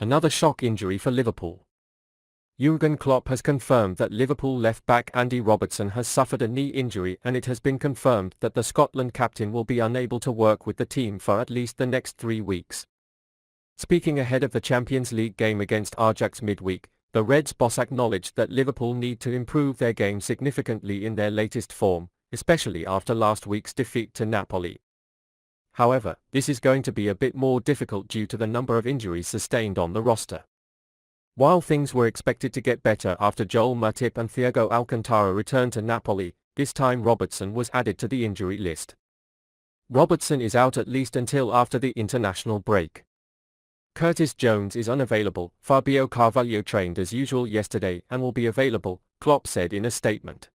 Another shock injury for Liverpool. Jürgen Klopp has confirmed that Liverpool left-back Andy Robertson has suffered a knee injury, and it has been confirmed that the Scotland captain will be unable to work with the team for at least the next 3 weeks. Speaking ahead of the Champions League game against Ajax midweek, the Reds boss acknowledged that Liverpool need to improve their game significantly in their latest form, especially after last week's defeat to Napoli. However, this is going to be a bit more difficult due to the number of injuries sustained on the roster. While things were expected to get better after Joel Matip and Thiago Alcantara returned to Napoli, this time Robertson was added to the injury list. Robertson is out at least until after the international break. Curtis Jones is unavailable. Fabio Carvalho trained as usual yesterday and will be available, Klopp said in a statement.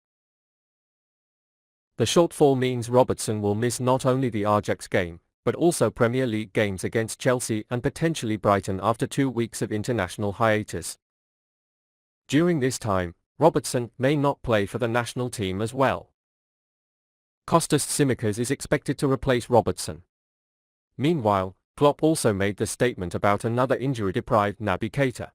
The shortfall means Robertson will miss not only the Ajax game, but also Premier League games against Chelsea and potentially Brighton after 2 weeks of international hiatus. During this time, Robertson may not play for the national team as well. Kostas Tsimikas is expected to replace Robertson. Meanwhile, Klopp also made the statement about another injury-deprived Naby Keita.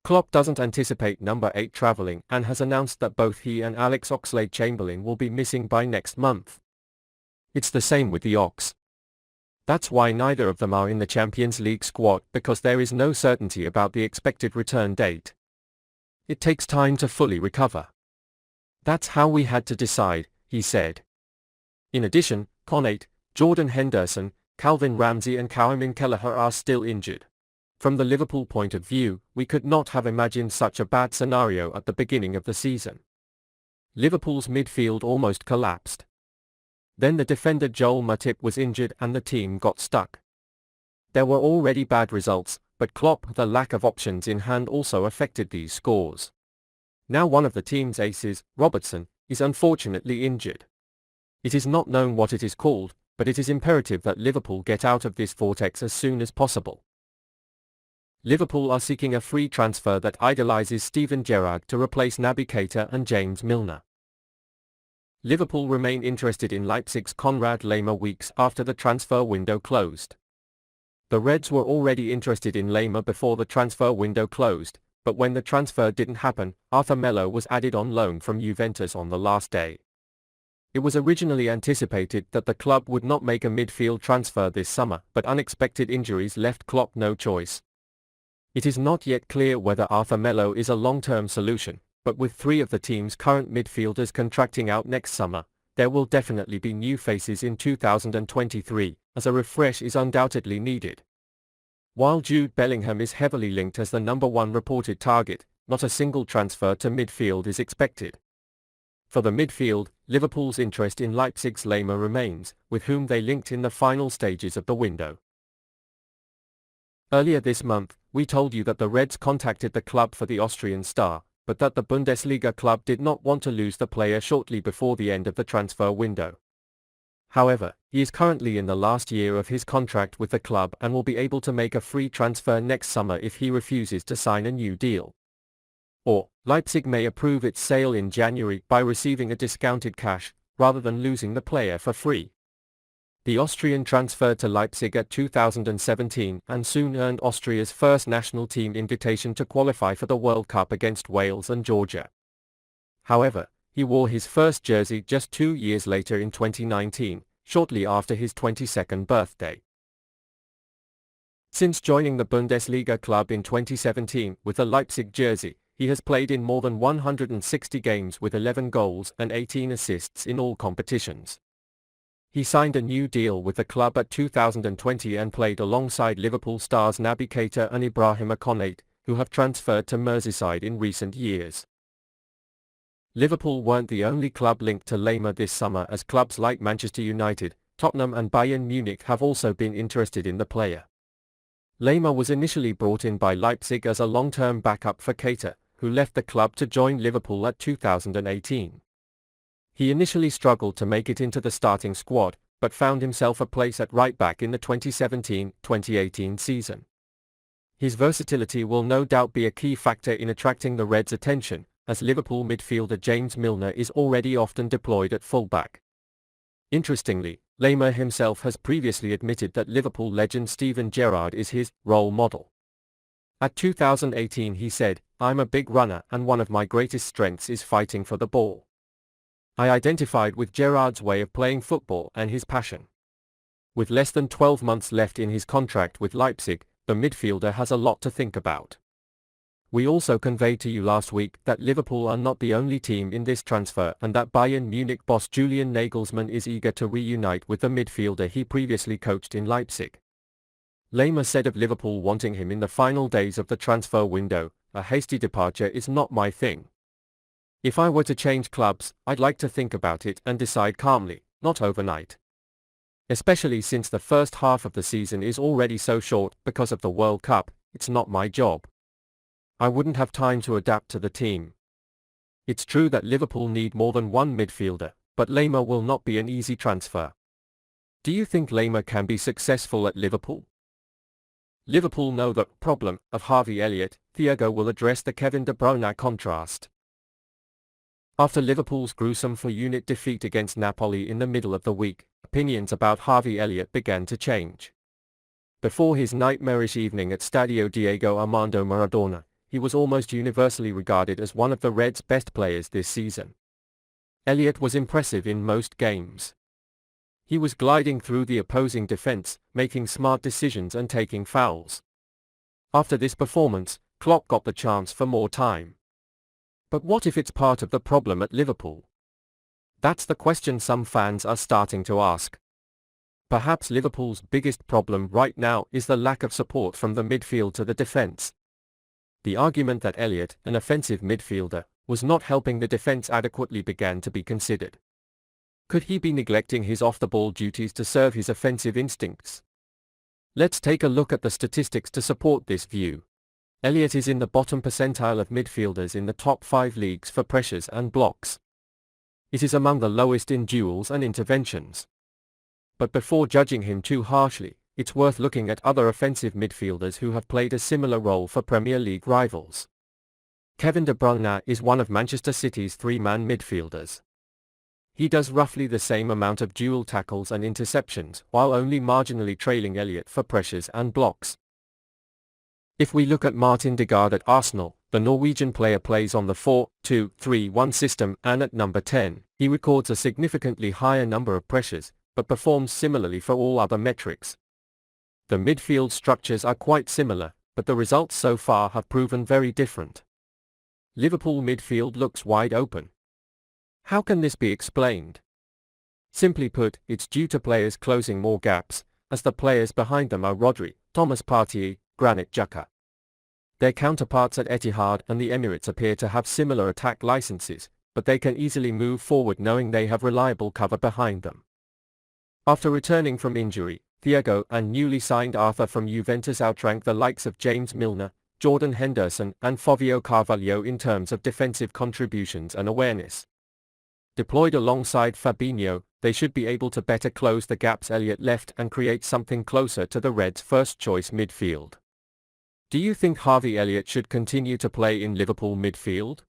Klopp doesn't anticipate number 8 travelling and has announced that both he and Alex Oxlade-Chamberlain will be missing by next month. It's the same with the Ox. That's why neither of them are in the Champions League squad, because there is no certainty about the expected return date. It takes time to fully recover. That's how we had to decide, he said. In addition, Konate, Jordan Henderson, Calvin Ramsey and Kieran Kelleher are still injured. From the Liverpool point of view, we could not have imagined such a bad scenario at the beginning of the season. Liverpool's midfield almost collapsed. Then the defender Joel Matip was injured and the team got stuck. There were already bad results, but the lack of options in hand also affected these scores. Now one of the team's aces, Robertson, is unfortunately injured. It is not known what it is called, but it is imperative that Liverpool get out of this vortex as soon as possible. Liverpool are seeking a free transfer that idolises Steven Gerrard to replace Naby Keita and James Milner. Liverpool remain interested in Leipzig's Konrad Laimer weeks after the transfer window closed. The Reds were already interested in Laimer before the transfer window closed, but when the transfer didn't happen, Arthur Melo was added on loan from Juventus on the last day. It was originally anticipated that the club would not make a midfield transfer this summer, but unexpected injuries left Klopp no choice. It is not yet clear whether Arthur Melo is a long-term solution, but with 3 of the team's current midfielders contracting out next summer, there will definitely be new faces in 2023, as a refresh is undoubtedly needed. While Jude Bellingham is heavily linked as the number 1 reported target, not a single transfer to midfield is expected. For the midfield, Liverpool's interest in Leipzig's Laimer remains, with whom they linked in the final stages of the window. Earlier this month, we told you that the Reds contacted the club for the Austrian star, but that the Bundesliga club did not want to lose the player shortly before the end of the transfer window. However, he is currently in the last year of his contract with the club and will be able to make a free transfer next summer if he refuses to sign a new deal. Or, Leipzig may approve its sale in January by receiving a discounted cash, rather than losing the player for free. The Austrian transferred to Leipzig at 2017 and soon earned Austria's first national team invitation to qualify for the World Cup against Wales and Georgia. However, he wore his first jersey just 2 years later in 2019, shortly after his 22nd birthday. Since joining the Bundesliga club in 2017 with a Leipzig jersey, he has played in more than 160 games with 11 goals and 18 assists in all competitions. He signed a new deal with the club at 2020 and played alongside Liverpool stars Naby Keita and Ibrahima Konate, who have transferred to Merseyside in recent years. Liverpool weren't the only club linked to Laimer this summer, as clubs like Manchester United, Tottenham and Bayern Munich have also been interested in the player. Laimer was initially brought in by Leipzig as a long-term backup for Keita, who left the club to join Liverpool at 2018. He initially struggled to make it into the starting squad, but found himself a place at right-back in the 2017-2018 season. His versatility will no doubt be a key factor in attracting the Reds' attention, as Liverpool midfielder James Milner is already often deployed at full-back. Interestingly, Laimer himself has previously admitted that Liverpool legend Steven Gerrard is his role model. At 2018 he said, "I'm a big runner and one of my greatest strengths is fighting for the ball. I identified with Gerrard's way of playing football and his passion." With less than 12 months left in his contract with Leipzig, the midfielder has a lot to think about. We also conveyed to you last week that Liverpool are not the only team in this transfer and that Bayern Munich boss Julian Nagelsmann is eager to reunite with the midfielder he previously coached in Leipzig. Laimer said of Liverpool wanting him in the final days of the transfer window, "A hasty departure is not my thing. If I were to change clubs, I'd like to think about it and decide calmly, not overnight. Especially since the first half of the season is already so short because of the World Cup, it's not my job. I wouldn't have time to adapt to the team." It's true that Liverpool need more than one midfielder, but Laimer will not be an easy transfer. Do you think Laimer can be successful at Liverpool? Liverpool know the problem of Harvey Elliott. Thiago will address the Kevin De Bruyne contrast. After Liverpool's gruesome 4-unit defeat against Napoli in the middle of the week, opinions about Harvey Elliott began to change. Before his nightmarish evening at Stadio Diego Armando Maradona, he was almost universally regarded as one of the Reds' best players this season. Elliott was impressive in most games. He was gliding through the opposing defense, making smart decisions and taking fouls. After this performance, Klopp got the chance for more time. But what if it's part of the problem at Liverpool? That's the question some fans are starting to ask. Perhaps Liverpool's biggest problem right now is the lack of support from the midfield to the defense. The argument that Elliott, an offensive midfielder, was not helping the defense adequately began to be considered. Could he be neglecting his off-the-ball duties to serve his offensive instincts? Let's take a look at the statistics to support this view. Elliott is in the bottom percentile of midfielders in the top 5 leagues for pressures and blocks. It is among the lowest in duels and interventions. But before judging him too harshly, it's worth looking at other offensive midfielders who have played a similar role for Premier League rivals. Kevin De Bruyne is one of Manchester City's 3-man midfielders. He does roughly the same amount of dual tackles and interceptions, while only marginally trailing Elliott for pressures and blocks. If we look at Martin Degaard at Arsenal, the Norwegian player plays on the 4-2-3-1 system and at number 10, he records a significantly higher number of pressures, but performs similarly for all other metrics. The midfield structures are quite similar, but the results so far have proven very different. Liverpool midfield looks wide open. How can this be explained? Simply put, it's due to players closing more gaps, as the players behind them are Rodri, Thomas Partey, Granit Xhaka. Their counterparts at Etihad and the Emirates appear to have similar attack licenses, but they can easily move forward knowing they have reliable cover behind them. After returning from injury, Thiago and newly signed Arthur from Juventus outrank the likes of James Milner, Jordan Henderson and Fabio Carvalho in terms of defensive contributions and awareness. Deployed alongside Fabinho, they should be able to better close the gaps Elliott left and create something closer to the Reds' first-choice midfield. Do you think Harvey Elliott should continue to play in Liverpool midfield?